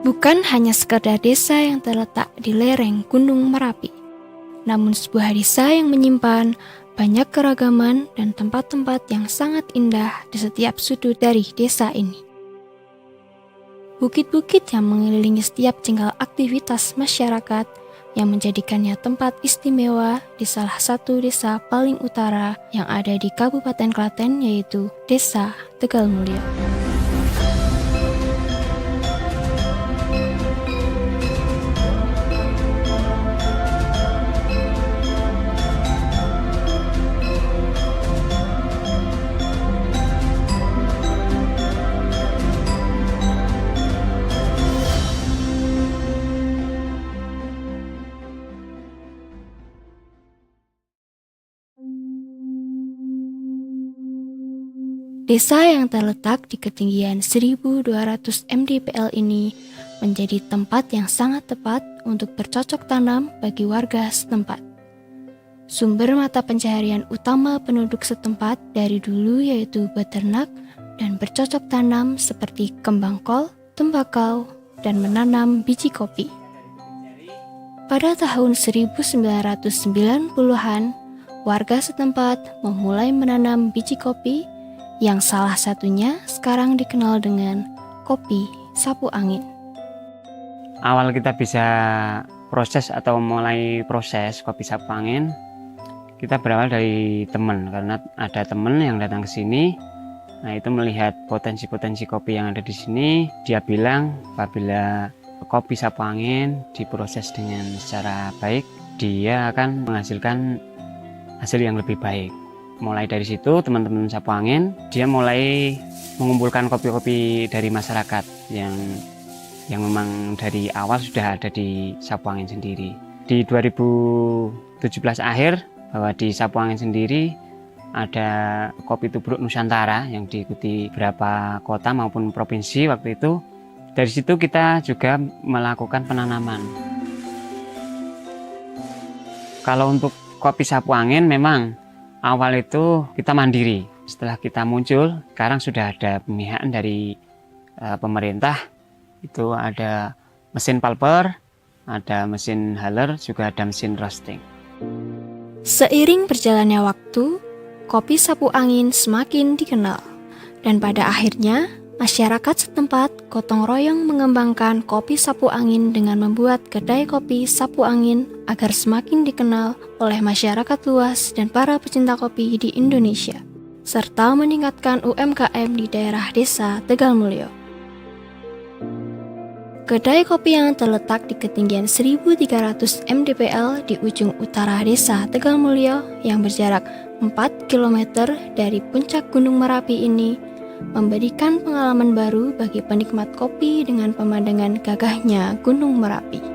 Bukan hanya sekedar desa yang terletak di lereng Gunung Merapi, namun sebuah desa yang menyimpan banyak keragaman dan tempat-tempat yang sangat indah di setiap sudut dari desa ini. Bukit-bukit yang mengelilingi setiap jengkal aktivitas masyarakat yang menjadikannya tempat istimewa di salah satu desa paling utara yang ada di Kabupaten Klaten, yaitu Desa Tegalmulyo. Desa yang terletak di ketinggian 1.200 mdpl ini menjadi tempat yang sangat tepat untuk bercocok tanam bagi warga setempat. Sumber mata pencaharian utama penduduk setempat dari dulu yaitu beternak dan bercocok tanam seperti kembang kol, tembakau, dan menanam biji kopi. Pada tahun 1990-an, warga setempat memulai menanam biji kopi yang salah satunya sekarang dikenal dengan kopi sapu angin. Awal kita bisa proses atau mulai proses kopi sapu angin, kita berawal dari teman, karena ada teman yang datang ke sini. Nah, itu melihat potensi-potensi kopi yang ada di sini. Dia bilang apabila kopi sapu angin diproses dengan secara baik, dia akan menghasilkan hasil yang lebih baik. Mulai dari situ teman-teman sapu angin dia mulai mengumpulkan kopi-kopi dari masyarakat yang memang dari awal sudah ada di sapu angin sendiri. Di 2017 akhir bahwa di sapu angin sendiri ada kopi tubruk Nusantara yang diikuti beberapa kota maupun provinsi waktu itu. Dari situ kita juga melakukan penanaman. Kalau untuk kopi sapu angin memang awal itu kita mandiri. Setelah kita muncul, sekarang sudah ada pemihakan dari pemerintah. Itu ada mesin pulper, ada mesin haler, juga ada mesin roasting. Seiring berjalannya waktu, kopi sapu angin semakin dikenal. Dan pada akhirnya, masyarakat setempat gotong royong mengembangkan kopi sapu angin dengan membuat kedai kopi sapu angin agar semakin dikenal oleh masyarakat luas dan para pecinta kopi di Indonesia, serta meningkatkan UMKM di daerah Desa Tegalmulyo. Kedai kopi yang terletak di ketinggian 1.300 mdpl di ujung utara Desa Tegalmulyo yang berjarak 4 km dari puncak Gunung Merapi ini memberikan pengalaman baru bagi penikmat kopi dengan pemandangan gagahnya Gunung Merapi.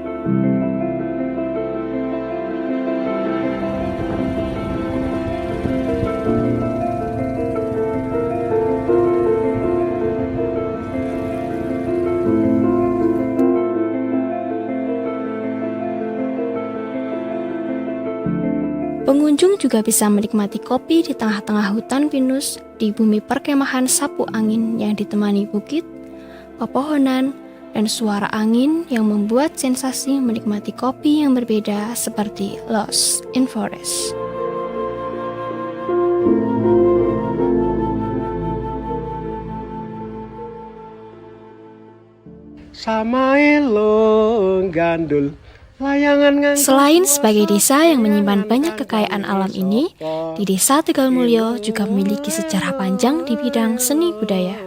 Pengunjung juga bisa menikmati kopi di tengah-tengah hutan pinus di bumi perkemahan sapu angin yang ditemani bukit, pepohonan, dan suara angin yang membuat sensasi menikmati kopi yang berbeda seperti Lost in Forest. Selain sebagai desa yang menyimpan banyak kekayaan alam ini, di Desa Tegalmulyo juga memiliki sejarah panjang di bidang seni budaya.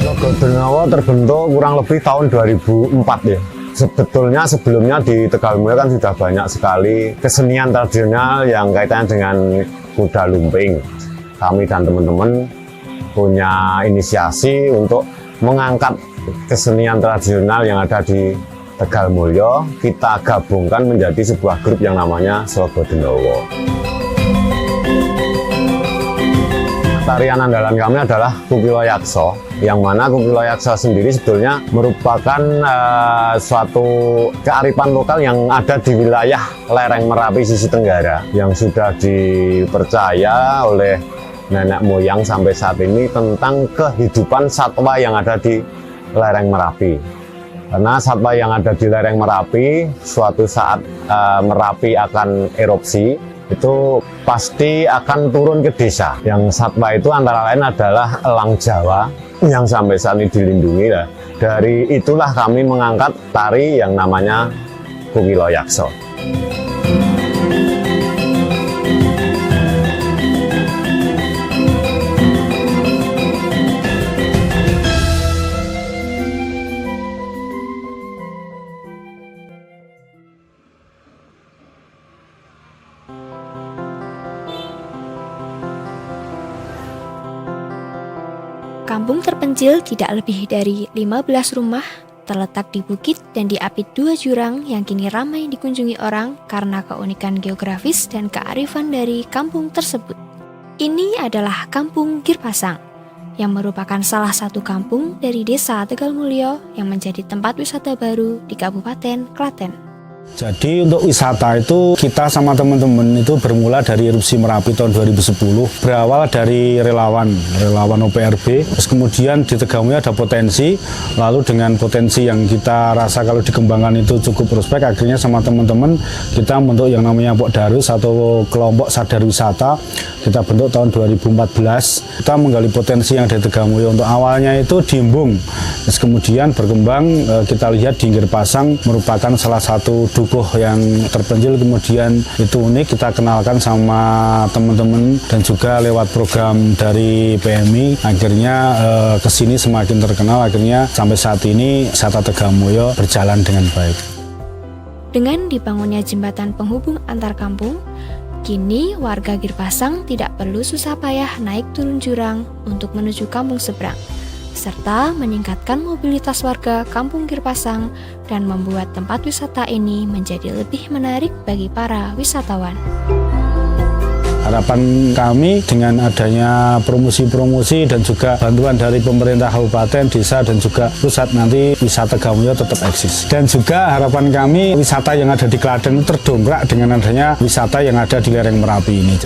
Logo Dernawa terbentuk kurang lebih tahun 2004 ya. Sebetulnya sebelumnya di Tegalmulyo kan sudah banyak sekali kesenian tradisional yang kaitannya dengan kuda lumping. Kami dan teman-teman punya inisiasi untuk mengangkat kesenian tradisional yang ada di Tegalmulyo, kita gabungkan menjadi sebuah grup yang namanya Logo Dernawa. tarian andalan kami adalah Kukiloyakso, yang mana Kukiloyakso sendiri sebetulnya merupakan suatu kearifan lokal yang ada di wilayah lereng Merapi sisi tenggara, yang sudah dipercaya oleh nenek moyang sampai saat ini tentang kehidupan satwa yang ada di lereng Merapi. Karena satwa yang ada di lereng Merapi, suatu saat Merapi akan erupsi, itu pasti akan turun ke desa. Yang satwa itu antara lain adalah elang Jawa yang sampai saat ini dilindungi. Dari itulah kami mengangkat tari yang namanya Kukiloyakso. Kampung terpencil tidak lebih dari 15 rumah, terletak di bukit dan diapit 2 jurang yang kini ramai dikunjungi orang karena keunikan geografis dan kearifan dari kampung tersebut. Ini adalah Kampung Girpasang, yang merupakan salah satu kampung dari Desa Tegalmulyo yang menjadi tempat wisata baru di Kabupaten Klaten. Jadi untuk wisata itu kita sama teman-teman itu bermula dari erupsi Merapi tahun 2010, berawal dari relawan OPRB, terus kemudian di Tegalmulyo ada potensi, lalu dengan potensi yang kita rasa kalau dikembangkan itu cukup prospek, akhirnya sama teman-teman kita bentuk yang namanya Pok Darus atau kelompok sadar wisata, kita bentuk tahun 2014, kita menggali potensi yang ada di Tegalmulyo. Untuk awalnya itu di Embung, terus kemudian berkembang, kita lihat di Girpasang merupakan salah satu dukuh yang terpencil, kemudian itu unik, kita kenalkan sama teman-teman dan juga lewat program dari PMI, akhirnya kesini semakin terkenal, akhirnya sampai saat ini wisata Tegalmulyo berjalan dengan baik. Dengan dibangunnya jembatan penghubung antar kampung, kini warga Girpasang tidak perlu susah payah naik turun jurang untuk menuju kampung seberang, serta meningkatkan mobilitas warga Kampung Girpasang dan membuat tempat wisata ini menjadi lebih menarik bagi para wisatawan. Harapan kami dengan adanya promosi-promosi dan juga bantuan dari pemerintah kabupaten, desa dan juga pusat, nanti wisata Tegalmulyo tetap eksis. Dan juga harapan kami wisata yang ada di Klaten terdongkrak dengan adanya wisata yang ada di lereng Merapi ini.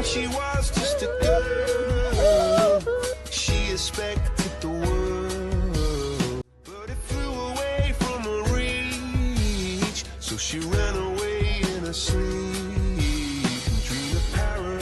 She was just a girl, she expected the world, but it flew away from her reach, so she ran away in her sleep and dreamed of paradise.